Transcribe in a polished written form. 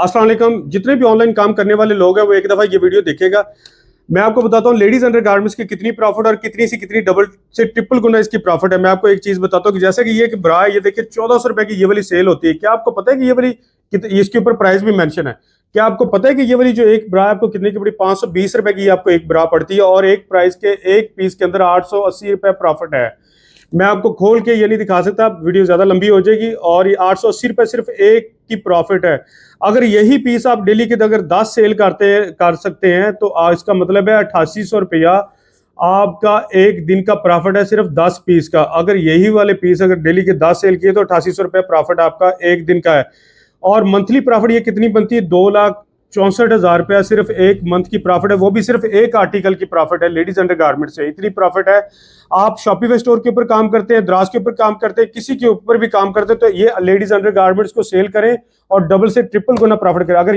अस्सलाम वालेकुम। जितने भी ऑनलाइन काम करने वाले लोग हैं वो एक दफ़ा ये वीडियो देखेगा। मैं आपको बताता हूँ लेडीज अंडर गारमेंट्स की कितनी प्रॉफिट और कितनी से कितनी डबल से ट्रिपल गुना इसकी प्रॉफिट है। मैं आपको एक चीज़ बताता हूँ कि जैसे कि ये ब्रा है, ये देखिए 1400 रुपए की ये वाली सेल होती है। क्या आपको पता है कि ये वाली इसके ऊपर प्राइस भी मेंशन है? क्या आपको पता है कि ये वाली जो एक ब्रा है आपको कितने की पड़ी? 520 रुपए की आपको एक ब्रा पड़ती है और एक प्राइस के एक पीस के अंदर 880 रुपए प्रॉफिट है। मैं आपको खोल के ये नहीं दिखा सकता, वीडियो ज्यादा लंबी हो जाएगी। और ये 880 रुपए सिर्फ एक की प्रॉफिट है। अगर यही पीस आप डेली के अगर 10 सेल कर सकते हैं तो इसका मतलब है 8800 रुपया आपका एक दिन का प्रॉफिट है सिर्फ 10 पीस का। अगर यही वाले पीस अगर डेली के 10 सेल किए तो 8800 रुपया प्रॉफिट आपका एक दिन का है। और मंथली प्रॉफिट ये कितनी बनती है? 2,64,000 रुपया सिर्फ एक मंथ की प्रॉफिट है, वो भी सिर्फ एक आर्टिकल की प्रॉफिट है लेडीज अंडर गारमेंट से। इतनी प्रॉफिट है। आप शॉपिफाई स्टोर के ऊपर काम करते हैं, द्रास के ऊपर काम करते हैं, किसी के ऊपर भी काम करते हैं तो ये लेडीज अंडर गारमेंट्स को सेल करें और डबल से ट्रिपल गुना प्रॉफिट करें। अगर